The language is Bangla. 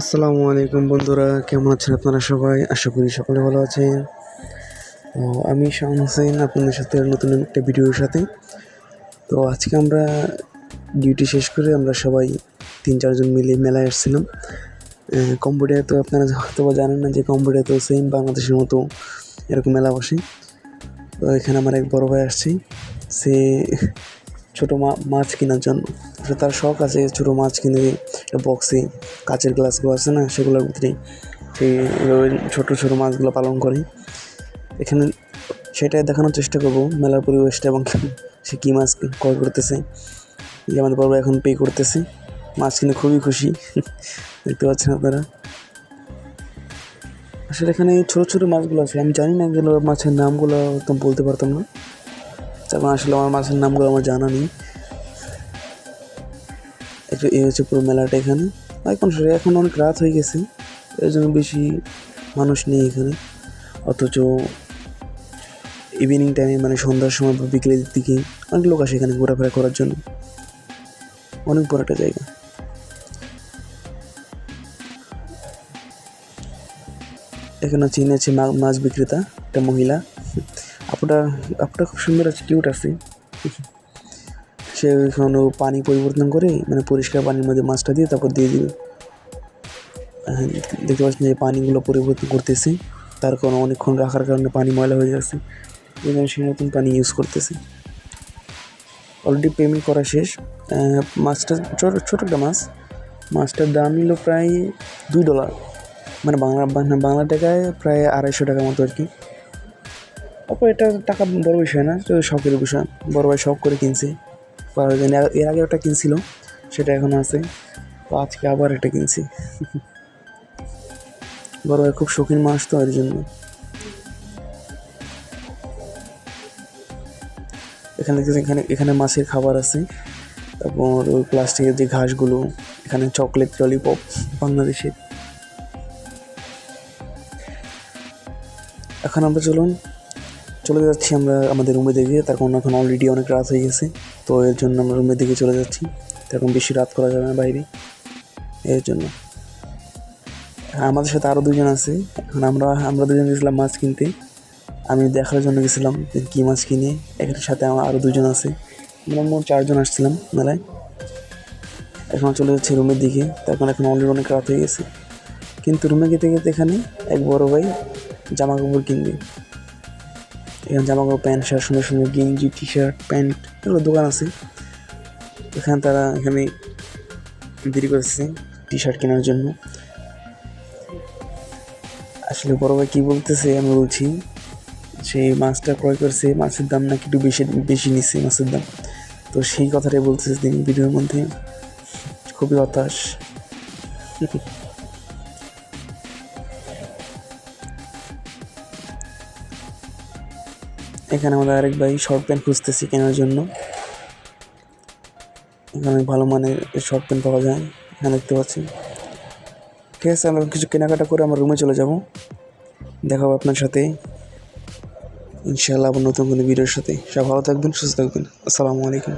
আসসালামু আলাইকুম বন্ধুরা, কেমন আছেন আপনারা সবাই? আশা করি সকলে ভালো আছেন। তো আমি শাওন হোসেন আপনাদের সাথে নতুন একটা ভিডিওর সাথে। তো আজকে আমরা ডিউটি শেষ করে আমরা সবাই 3-4 জন মিলে মেলায় আসছিলাম। কম্বোডিয়া তো আপনারা হয়তো জানেন না যে কম্বোডিয়া তো সেম বাংলাদেশের মতো এরকম মেলা বসে। তো এখানে আমার এক বড় ভাই আসছে, সে ছোটো মাছ কেনার জন্য। তার শখ আছে ছোটো মাছ কিনে বক্সে কাচের গ্লাসগুলো আছে না, সেগুলোর ভিতরে সেই ছোটো ছোটো মাছগুলো পালন করে। এখানে সেটাই দেখানোর চেষ্টা করবো, মেলার পরিবেশটা এবং সে কী মাছ ক্রয় করতেছে। যে আমাদের বাবা এখন পে করতেছে, মাছ কিনে খুবই খুশি। দেখতে পাচ্ছেন আপনারা। আসলে এখানে ছোটো ছোটো মাছগুলো আছে, আমি জানি না এগুলো মাছের নামগুলো একদম বলতে পারতাম না, কারণ আসলে আমার মাছের নামগুলো আমার জানা নেই। এই হচ্ছে পুরো মেলাটা এখানে। এখন অনেক রাত হয়ে গেছে, এর জন্য বেশি মানুষ নেই এখানে। অথচ ইভিনিং টাইমে মানে সন্ধ্যার সময় বা বিকেলের দিকে অনেক লোক আসে এখানে ঘোরাফেরা করার জন্য। অনেক বড় একটা জায়গা। এখানে চিনে আছে মাছ বিক্রেতা, একটা মহিলা। আপুটা খুব সুন্দর আছে, কিউট আছে। সে ওইখানে পানি পরিবর্তন করে, মানে পরিষ্কার পানির মধ্যে মাছটা দিয়ে তারপর দিয়ে দিবে। দেখতে পাচ্ছেন যে পানিগুলো পরিবর্তন করতেছে, তার কারণে অনেকক্ষণ রাখার কারণে পানি ময়লা হয়ে যাচ্ছে, এই জন্য সে নতুন পানি ইউজ করতেছে। অলরেডি পেমেন্ট করা শেষ। মাছটা ছোটো একটা মাছটার দাম নিল প্রায় $2, মানে বাংলা টাকায় প্রায় 250 টাকার মতো আর কি। তারপর এটা টাকা বড় বিষয় না, তো শখের বিষয়। বড় ভাই শখ করে কিনছে। এর আগে একটা কিনছিল, সেটা এখন আছে। তো আজকে আবার একটা কিনছি। বড় ভাই খুব শৌখিন মাছ তো, এর জন্য। এখানে মাছের খাবার আছে। তারপর ওই প্লাস্টিকের যে ঘাসগুলো, এখানে চকলেট ললিপপ বাংলাদেশের। এখন আমরা চলে যাচ্ছি আমরা আমাদের রুমের দিকে, তার কারণ এখন অলরেডি অনেক রাত হয়ে গেছে। তো এর জন্য আমরা রুমের দিকে চলে যাচ্ছি, এখন বেশি রাত করা যাবে না বাইরে, এর জন্য। আমাদের সাথে আরও 2 জন আছে। এখন আমরা 2 জন গেছিলাম মাছ কিনতে। আমি দেখার জন্য গেছিলাম কী মাছ কিনে। এখানে সাথে আমার আরও 2 জন আছে, আমরা মোট 4 জন আসছিলাম মেলায়। এখন চলে যাচ্ছি রুমের দিকে, তখন এখন অলরেডি অনেক রাত হয়ে গেছে। কিন্তু রুমে যেতে এখানে এক বড় ভাই জামা কাপড় কিনবে। এখানে জামা কাপড়, প্যান্ট শার্ট, সুন্দর সুন্দর গেঞ্জি, টি শার্ট, প্যান্ট, এগুলো দোকান আছে। তারা এখানে দেরি করছে টি শার্ট কেনার জন্য। আসলে বড় ভাই কী বলতেছে আমি বলছি, সেই মাছটা ক্রয় করছে, মাছের দাম নাকি একটু বেশি নিচ্ছে মাছের দাম। তো সেই কথাটাই বলতেছে তিনি ভিডিওর মধ্যে। খুবই হতাশ। এখানে আমাদের আরেক ভাই শর্ট প্যান্ট খুঁজতেছি কেনার জন্য। এখানে ভালো মানের শর্ট প্যান্ট পাওয়া যায়, এখানে দেখতে পাচ্ছি। ঠিক আছে, আমরা কিছু কেনাকাটা করে আমার রুমে চলে যাব। দেখা হবে আপনার সাথে ইনশাআল্লাহ আবার নতুন কোনো ভিডিওর সাথে। সব ভালো থাকবেন, সুস্থ থাকবেন। আসসালামু আলাইকুম।